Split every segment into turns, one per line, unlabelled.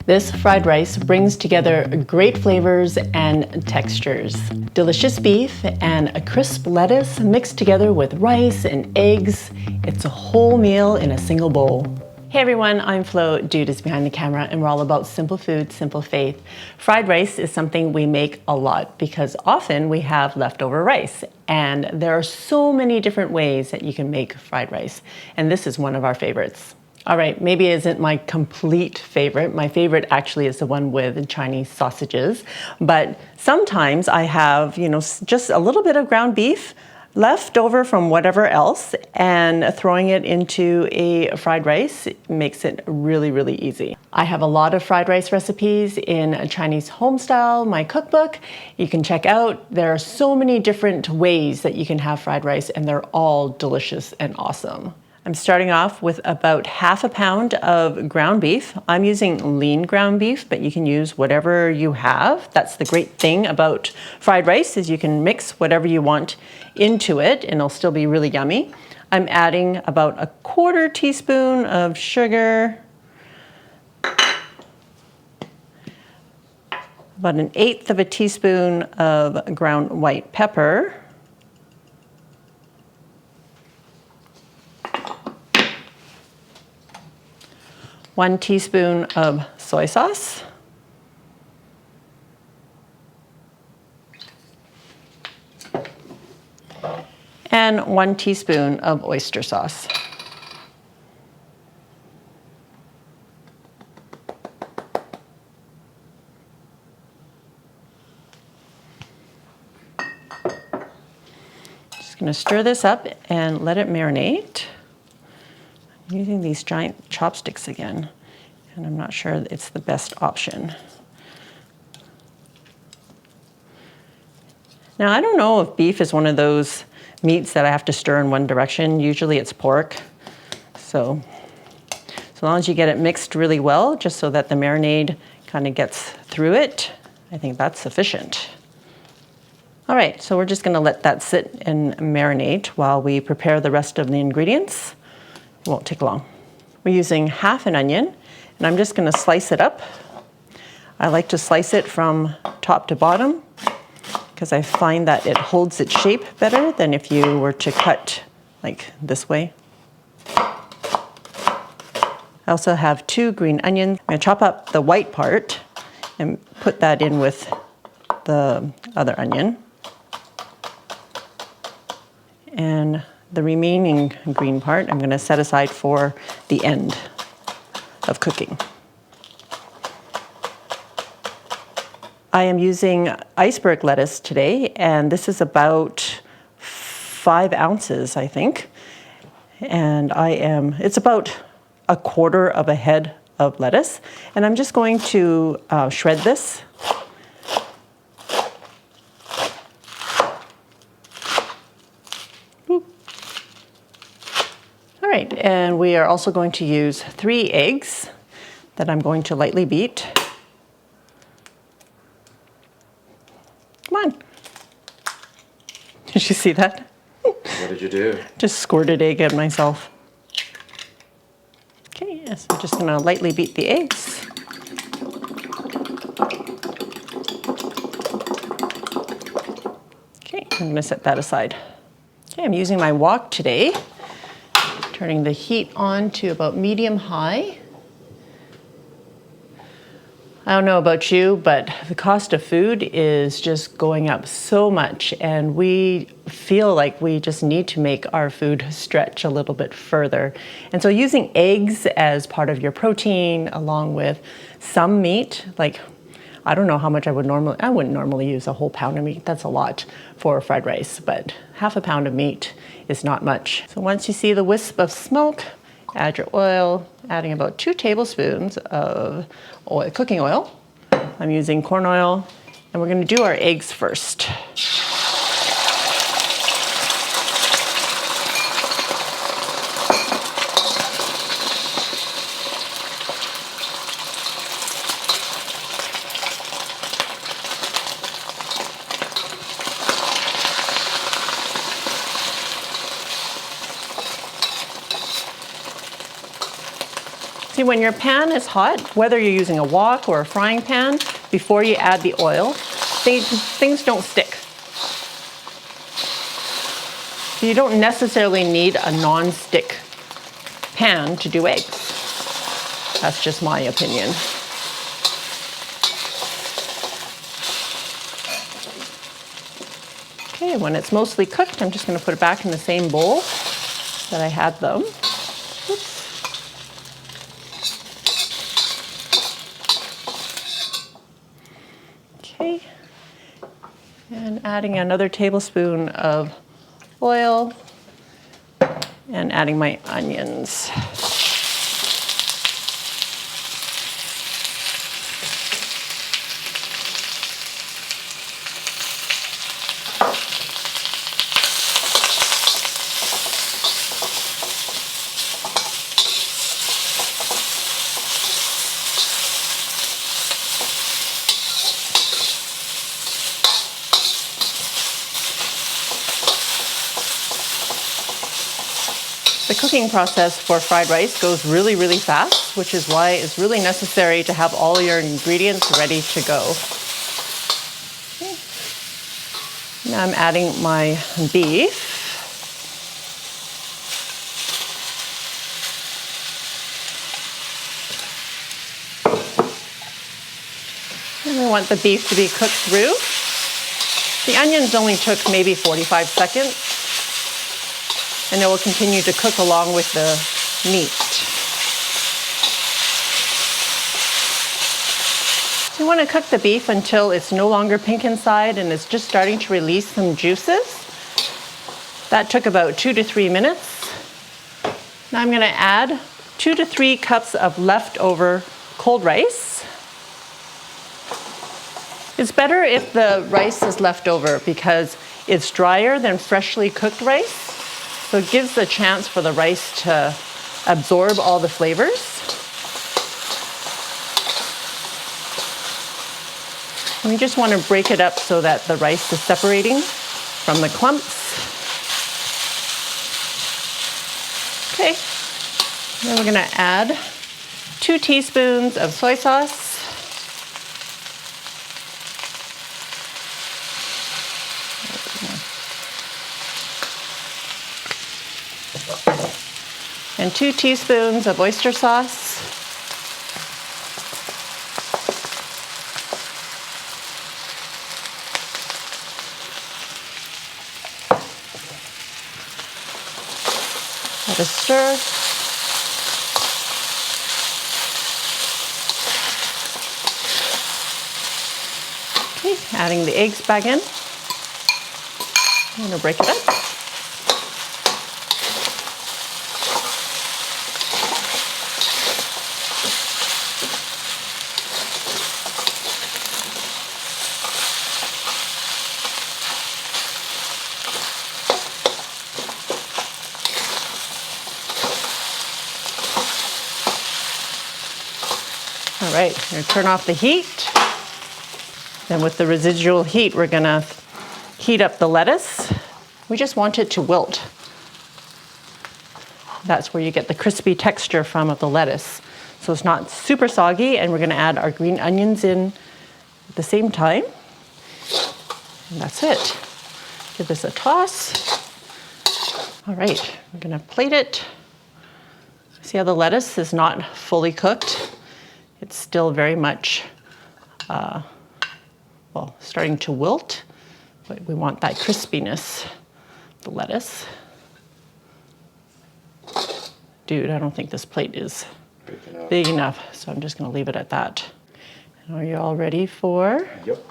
This fried rice brings together great flavors and textures. Delicious beef and a crisp lettuce mixed together with rice and eggs. It's a whole meal in a single bowl. Hey everyone, I'm Flo, Dude is behind the camera, and we're all about simple food, simple faith. Fried rice is something we make a lot because often we have leftover rice, and there are so many different ways that you can make fried rice, and this is one of our favorites. All right, maybe it isn't my complete favorite. My favorite actually is the one with Chinese sausages, but sometimes I have, just a little bit of ground beef left over from whatever else, and throwing it into a fried rice makes it really, really easy. I have a lot of fried rice recipes in Chinese home style, my cookbook. You can check out. There are so many different ways that you can have fried rice, and they're all delicious and awesome. I'm starting off with about half a pound of ground beef. I'm using lean ground beef, but you can use whatever you have. That's the great thing about fried rice, is you can mix whatever you want into it and it'll still be really yummy. I'm adding about a quarter teaspoon of sugar, about an eighth of a teaspoon of ground white pepper, 1 teaspoon of soy sauce, and 1 teaspoon of oyster sauce. Just going to stir this up and let it marinate. I'm using these giant chopsticks again, and I'm not sure it's the best option. Now, I don't know if beef is one of those meats that I have to stir in one direction. Usually it's pork. So as long as you get it mixed really well, just so that the marinade kind of gets through it, I think that's sufficient. All right, so we're just gonna let that sit and marinate while we prepare the rest of the ingredients. It won't take long. We're using half an onion, and I'm just gonna slice it up. I like to slice it from top to bottom because I find that it holds its shape better than if you were to cut like this way. I also have 2 green onions. I'm gonna chop up the white part and put that in with the other onion. And the remaining green part I'm going to set aside for the end of cooking. I am using iceberg lettuce today, and this is about 5 ounces, I think. And it's about a quarter of a head of lettuce. And I'm just going to shred this. All right, and we are also going to use 3 eggs that I'm going to lightly beat. Come on. Did you see that?
What did you do?
Just squirted egg at myself. Okay, yes, I'm just gonna lightly beat the eggs. Okay, I'm gonna set that aside. Okay, I'm using my wok today. Turning the heat on to about medium-high. I don't know about you, but the cost of food is just going up so much, and we feel like we just need to make our food stretch a little bit further. And so using eggs as part of your protein, along with some meat, like I don't know how much I wouldn't normally use a whole pound of meat. That's a lot for fried rice, but half a pound of meat is not much. So once you see the wisp of smoke, add your oil, adding about 2 tablespoons of cooking oil. I'm using corn oil, and we're gonna do our eggs first. See, when your pan is hot, whether you're using a wok or a frying pan, before you add the oil, things don't stick. So you don't necessarily need a non-stick pan to do eggs. That's just my opinion. Okay, when it's mostly cooked, I'm just going to put it back in the same bowl that I had them. Oops. Okay, and adding another tablespoon of oil and adding my onions. The cooking process for fried rice goes really, really fast, which is why it's really necessary to have all your ingredients ready to go. Okay. Now I'm adding my beef. And I want the beef to be cooked through. The onions only took maybe 45 seconds. And it will continue to cook along with the meat. So you want to cook the beef until it's no longer pink inside and it's just starting to release some juices. That took about 2 to 3 minutes. Now I'm going to add 2 to 3 cups of leftover cold rice. It's better if the rice is left over because it's drier than freshly cooked rice. So it gives a chance for the rice to absorb all the flavors. And we just want to break it up so that the rice is separating from the clumps. Okay, then we're going to add 2 teaspoons of soy sauce. And 2 teaspoons of oyster sauce. Let us stir. Okay, adding the eggs back in. I'm going to break it up. All right, I'm going to turn off the heat. Then with the residual heat, we're going to heat up the lettuce. We just want it to wilt. That's where you get the crispy texture from of the lettuce. So it's not super soggy, and we're going to add our green onions in at the same time. And that's it. Give this a toss. All right, we're going to plate it. See how the lettuce is not fully cooked? It's still very much, starting to wilt, but we want that crispiness, the lettuce. Dude, I don't think this plate is big enough, so I'm just gonna leave it at that. And are you all ready for?
Yep.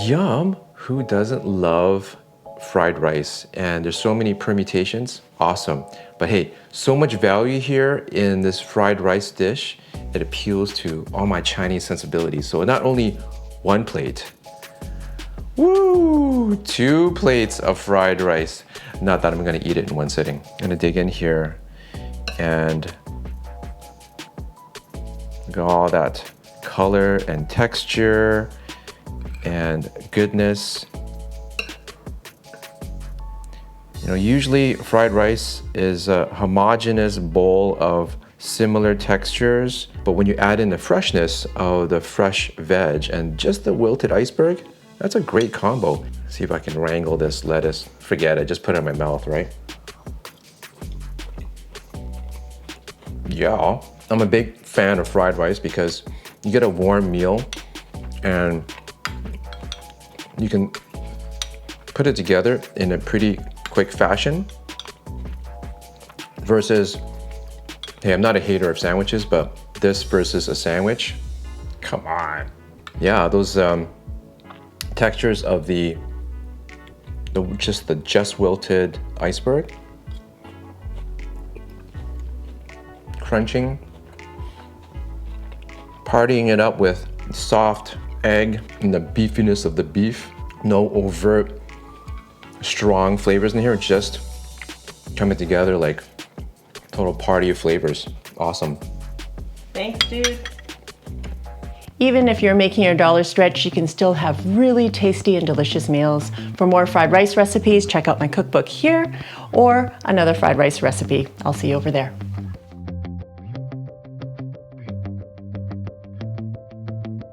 Yum! Who doesn't love fried rice? And there's so many permutations. Awesome. But hey, so much value here in this fried rice dish. It appeals to all my Chinese sensibilities. So not only 1 plate, woo! 2 plates of fried rice. Not that I'm gonna eat it in one sitting. I'm gonna dig in here and look at all that color and texture and goodness. You know, usually fried rice is a homogeneous bowl of similar textures, but when you add in the freshness of the fresh veg and just the wilted iceberg, that's a great combo. See if I can wrangle this lettuce. Forget it, just put it in my mouth, right? Yeah, I'm a big fan of fried rice because you get a warm meal and you can put it together in a pretty quick fashion versus, hey, I'm not a hater of sandwiches, but this versus a sandwich, come on. Yeah, those textures of the just wilted iceberg, crunching, partying it up with soft egg and the beefiness of the beef. No overt strong flavors in here, just coming together like total party of flavors. Awesome.
Thanks, dude. Even if you're making your dollar stretch, you can still have really tasty and delicious meals. For more fried rice recipes, check out my cookbook here or another fried rice recipe. I'll see you over there.